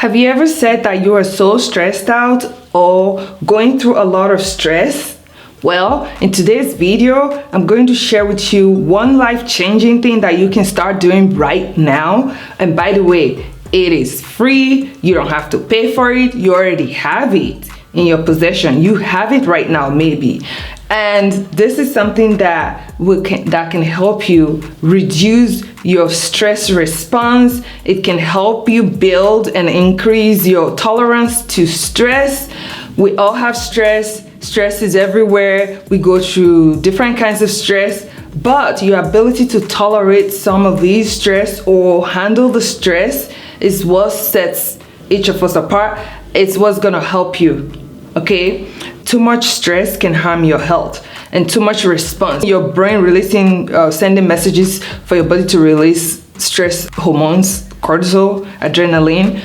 Have you ever said that you are so stressed out or going through a lot of stress? Well, in today's video, I'm going to share with you one life-changing thing that you can start doing right now. And by the way, it is free. You don't have to pay for it. You already have it in your possession. You have it right now, maybe. And this is something that can help you reduce your stress response. It can help you build and increase your tolerance to stress. We all have stress. Stress is everywhere. We go through different kinds of stress, but your ability to tolerate some of these stress or handle the stress is what sets each of us apart. It's what's gonna help you, okay? Too much stress can harm your health, and too much response, your brain sending messages for your body to release stress hormones, cortisol, adrenaline.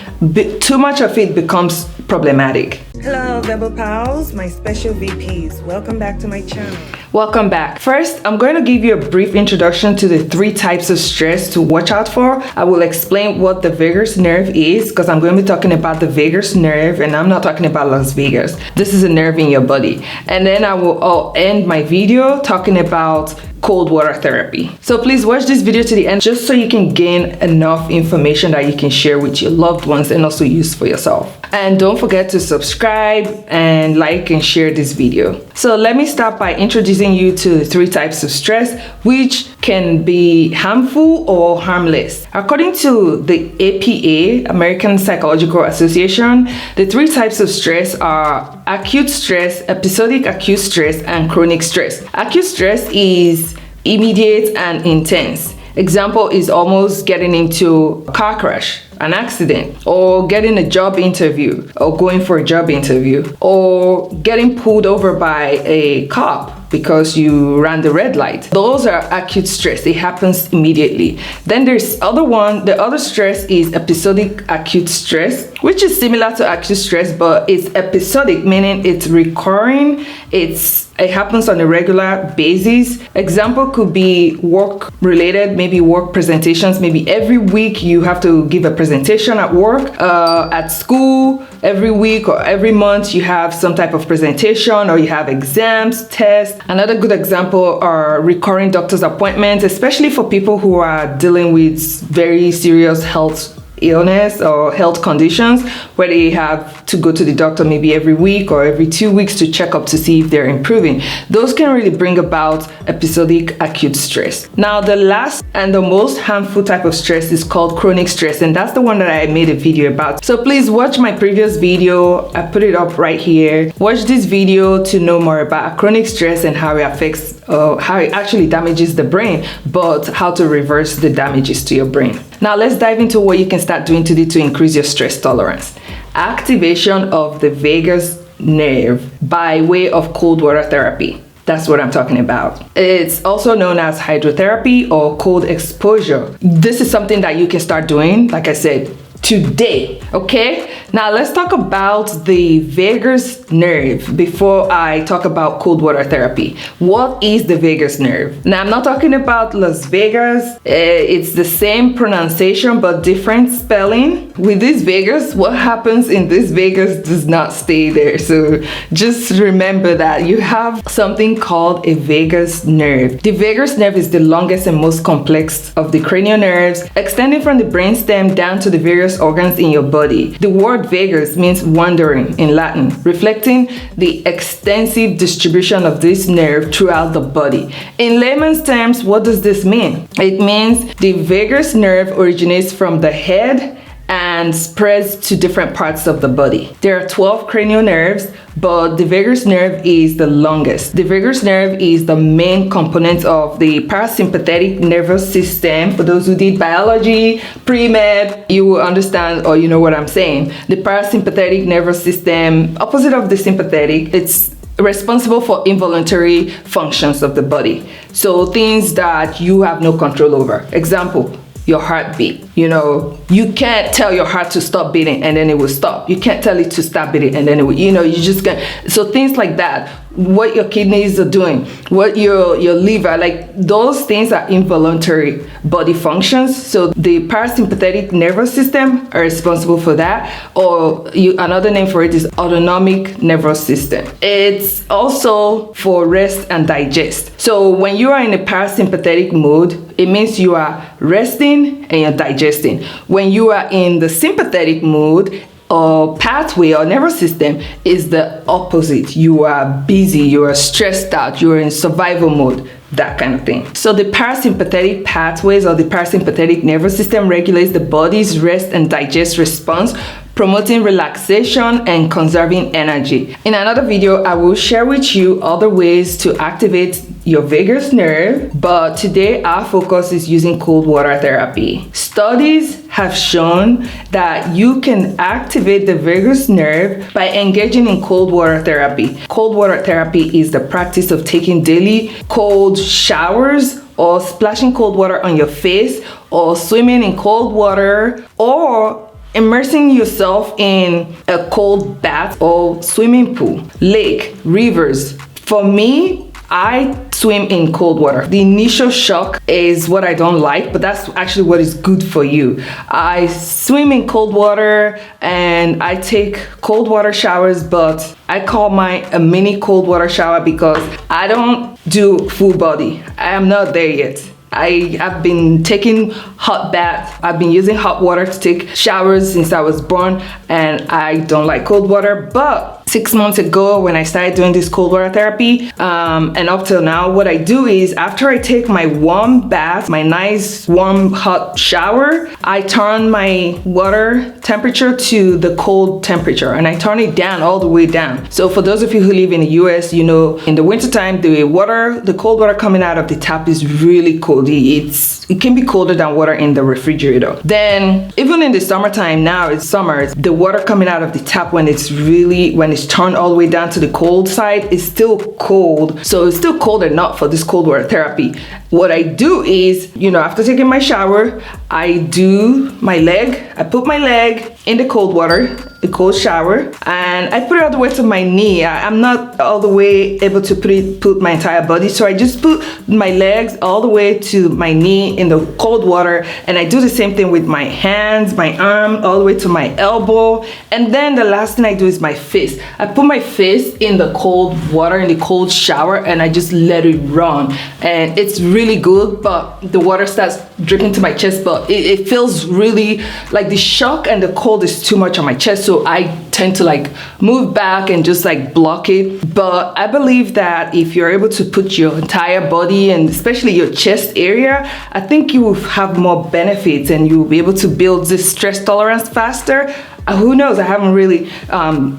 Too much of it becomes problematic. Hello, Rebel Pals, my special VPs. Welcome back to my channel. Welcome back. First, I'm going to give you a brief introduction to the 3 types of stress to watch out for. I will explain what the vagus nerve is, because I'm going to be talking about the vagus nerve, and I'm not talking about Las Vegas. This is a nerve in your body. And then I'll end my video talking about cold water therapy. So please watch this video to the end, just so you can gain enough information that you can share with your loved ones and also use for yourself. And don't forget to subscribe and like and share this video. So let me start by introducing you to the 3 types of stress, which can be harmful or harmless. According to the APA, American Psychological Association, the 3 types of stress are acute stress, episodic acute stress, and chronic stress. Acute stress is immediate and intense. Example is almost getting into a car crash, an accident, or getting a job interview, or going for a job interview, or getting pulled over by a cop because you ran the red light. Those are acute stress. It happens immediately. Then there's the other stress is episodic acute stress, which is similar to acute stress, but it's episodic, meaning it's recurring. It happens on a regular basis. Example could be work related, maybe work presentations. Maybe every week you have to give a presentation at work, at school. Every week or every month you have some type of presentation, or you have exams, tests. Another good example are recurring doctor's appointments, especially for people who are dealing with very serious health illness or health conditions, where they have to go to the doctor maybe every week or every 2 weeks to check up to see if they're improving. Those can really bring about episodic acute stress. Now, the last and the most harmful type of stress is called chronic stress, and that's the one that I made a video about. So please watch my previous video. I put it up right here. Watch this video to know more about chronic stress and how it affects, how it actually damages the brain, but how to reverse the damages to your brain. Now let's dive into what you can start doing today to increase your stress tolerance. Activation of the vagus nerve by way of cold water therapy. That's what I'm talking about. It's also known as hydrotherapy or cold exposure. This is something that you can start doing, like I said, today, okay? Now let's talk about the vagus nerve before I talk about cold water therapy. What is the vagus nerve? Now I'm not talking about Las Vegas. It's the same pronunciation but different spelling. With this vagus, what happens in this vagus does not stay there. So just remember that you have something called a vagus nerve. The vagus nerve is the longest and most complex of the cranial nerves, extending from the brainstem down to the various organs in your body. The word vagus means wandering in Latin, reflecting the extensive distribution of this nerve throughout the body. In layman's terms, what does this mean? It means the vagus nerve originates from the head and spreads to different parts of the body. There are 12 cranial nerves, but the vagus nerve is the longest. The vagus nerve is the main component of the parasympathetic nervous system. For those who did biology, pre-med, you will understand, or you know what I'm saying. The parasympathetic nervous system, opposite of the sympathetic, it's responsible for involuntary functions of the body. So things that you have no control over. Example, your heartbeat. You know, you can't tell your heart to stop beating and then it will stop. You can't tell it to stop beating and then it will, you know, you just can't. So things like that, what your kidneys are doing, what your liver, like those things are involuntary body functions. So the parasympathetic nervous system are responsible for that, or another name for it is autonomic nervous system. It's also for rest and digest. So when you are in a parasympathetic mode, it means you are resting and you're digesting. When you are in the sympathetic mood or pathway or nervous system, is the opposite. You are busy, you are stressed out, you're in survival mode, that kind of thing. So the parasympathetic pathways or the parasympathetic nervous system regulates the body's rest and digest response, promoting relaxation and conserving energy. In another video, I will share with you other ways to activate your vagus nerve, but today our focus is using cold water therapy. Studies have shown that you can activate the vagus nerve by engaging in cold water therapy. Cold water therapy is the practice of taking daily cold showers or splashing cold water on your face or swimming in cold water or immersing yourself in a cold bath or swimming pool, lake, rivers. For me, I swim in cold water. The initial shock is what I don't like, but that's actually what is good for you. I swim in cold water and I take cold water showers, but I call mine a mini cold water shower because I don't do full body. I am not there yet. I have been taking hot baths. I've been using hot water to take showers since I was born, and I don't like cold water. But 6 months ago when I started doing this cold water therapy, and up till now, what I do is after I take my warm bath, my nice warm hot shower, I turn my water temperature to the cold temperature and I turn it down all the way down. So for those of you who live in the US, you know, in the wintertime, the cold water coming out of the tap is really cold. It can be colder than water in the refrigerator. Then even in the summertime, now it's summer, the water coming out of the tap when it's turned all the way down to the cold side, is still cold. So it's still cold enough for this cold water therapy. What I do is, you know, after taking my shower, I do my leg. I put my leg in the cold water, the cold shower, and I put it all the way to my knee. I'm not all the way able to put my entire body, so I just put my legs all the way to my knee in the cold water, and I do the same thing with my hands, my arm, all the way to my elbow. And then the last thing I do is my face. I put my face in the cold water, in the cold shower, and I just let it run. And it's really good, but the water starts dripping to my chest, but it feels really like the shock and the cold is too much on my chest, so I tend to like move back and just like block it. But I believe that if you're able to put your entire body and especially your chest area, I think you will have more benefits and you will be able to build this stress tolerance faster. Who knows? I haven't really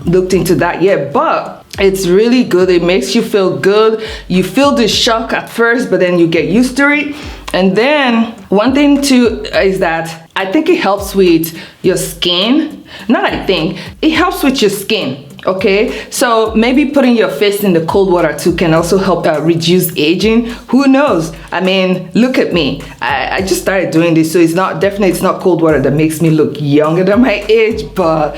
looked into that yet, but it's really good. It makes you feel good. You feel the shock at first, but then you get used to it. And then one thing too is that I think it helps with your skin. It helps with your skin. Okay, so maybe putting your face in the cold water too can also help reduce aging. Who knows? I mean, look at me. I just started doing this, so it's not cold water that makes me look younger than my age, but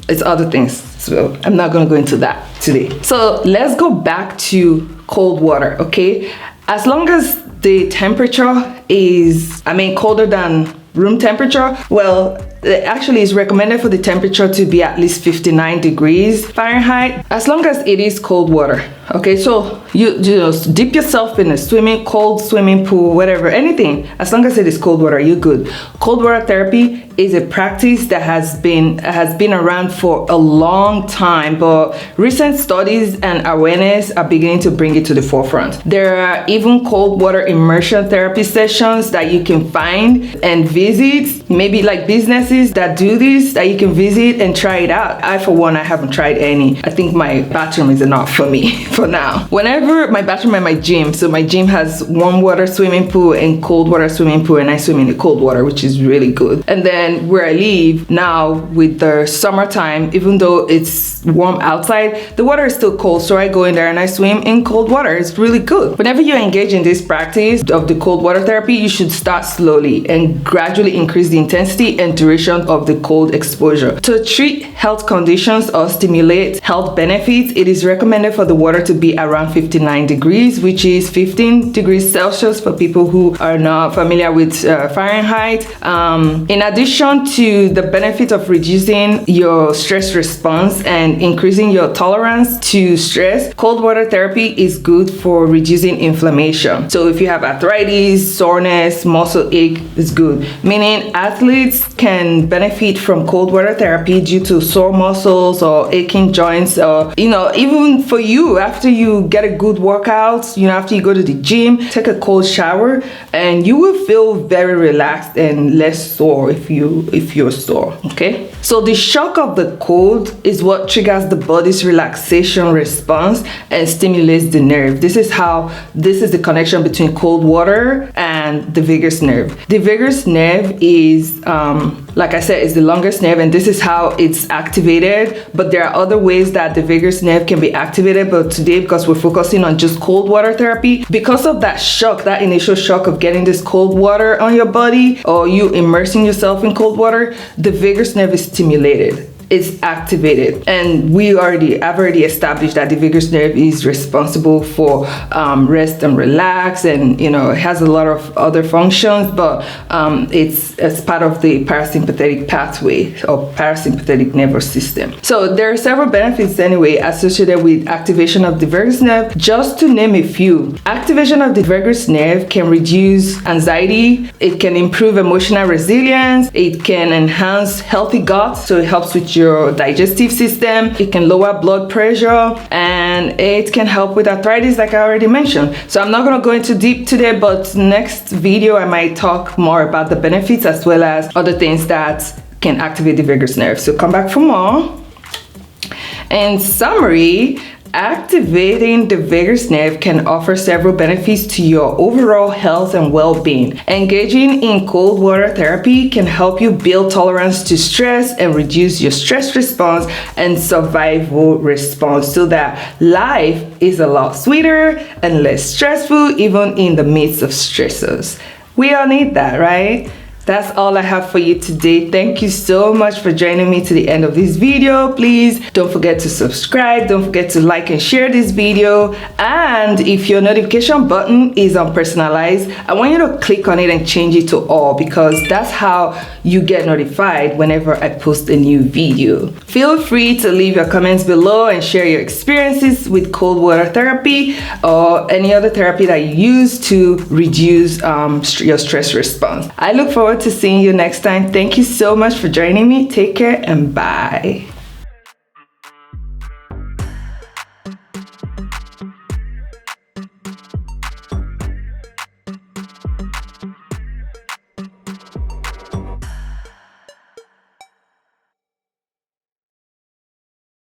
it's other things. So I'm not gonna go into that today. So let's go back to cold water, okay? As long as the temperature is, colder than room temperature, well, actually it's recommended for the temperature to be at least 59 degrees Fahrenheit, as long as it is cold water. Okay, so you just dip yourself in a cold swimming pool, whatever, anything, as long as it is cold water, you're good. Cold water therapy is a practice that has been around for a long time, but recent studies and awareness are beginning to bring it to the forefront. There are even cold water immersion therapy sessions that you can find and visit, maybe like businesses places that do this that you can visit and try it out. I, for one, I haven't tried any. I think my bathroom is enough for me for now. Whenever my bathroom and my gym, so my gym has warm water swimming pool and cold water swimming pool, and I swim in the cold water, which is really good. And then where I live now with the summertime, even though it's warm outside, the water is still cold, so I go in there and I swim in cold water. It's really good. Whenever you engage in this practice of the cold water therapy, you should start slowly and gradually increase the intensity and duration of the cold exposure. To treat health conditions or stimulate health benefits, it is recommended for the water to be around 59 degrees, which is 15 degrees Celsius for people who are not familiar with Fahrenheit. In addition to the benefit of reducing your stress response and increasing your tolerance to stress, cold water therapy is good for reducing inflammation. So if you have arthritis, soreness, muscle ache, it's good. Meaning athletes can benefit from cold water therapy due to sore muscles or aching joints, or even for you, after you get a good workout, after you go to the gym, take a cold shower and you will feel very relaxed and less sore if you're sore. Okay, so the shock of the cold is what triggers the body's relaxation response and stimulates the nerve. This is the connection between cold water and the vagus nerve. The vagus nerve is like I said, is the longest nerve, and this is how it's activated. But there are other ways that the vagus nerve can be activated, but today, because we're focusing on just cold water therapy, because of that shock, that initial shock of getting this cold water on your body or you immersing yourself in cold water, the vagus nerve is stimulated. It's activated, and I've already established that the vagus nerve is responsible for rest and relax, and it has a lot of other functions, but it's part of the parasympathetic pathway or parasympathetic nervous system. So there are several benefits anyway associated with activation of the vagus nerve. Just to name a few, activation of the vagus nerve can reduce anxiety, it can improve emotional resilience, it can enhance healthy gut, so it helps with your digestive system, it can lower blood pressure, and it can help with arthritis, like I already mentioned. So I'm not going to go into deep today, but next video I might talk more about the benefits as well as other things that can activate the vagus nerve. So come back for more. In summary, activating the vagus nerve can offer several benefits to your overall health and well-being. Engaging in cold water therapy can help you build tolerance to stress and reduce your stress response and survival response, so that life is a lot sweeter and less stressful, even in the midst of stressors. We all need that, right? That's all I have for you today. Thank you so much for joining me to the end of this video. Please don't forget to subscribe. Don't forget to like and share this video. And if your notification button is on personalized, I want you to click on it and change it to all, because that's how you get notified whenever I post a new video. Feel free to leave your comments below and share your experiences with cold water therapy or any other therapy that you use to reduce your stress response. I look forward to seeing you next time. Thank you so much for joining me. Take care and bye.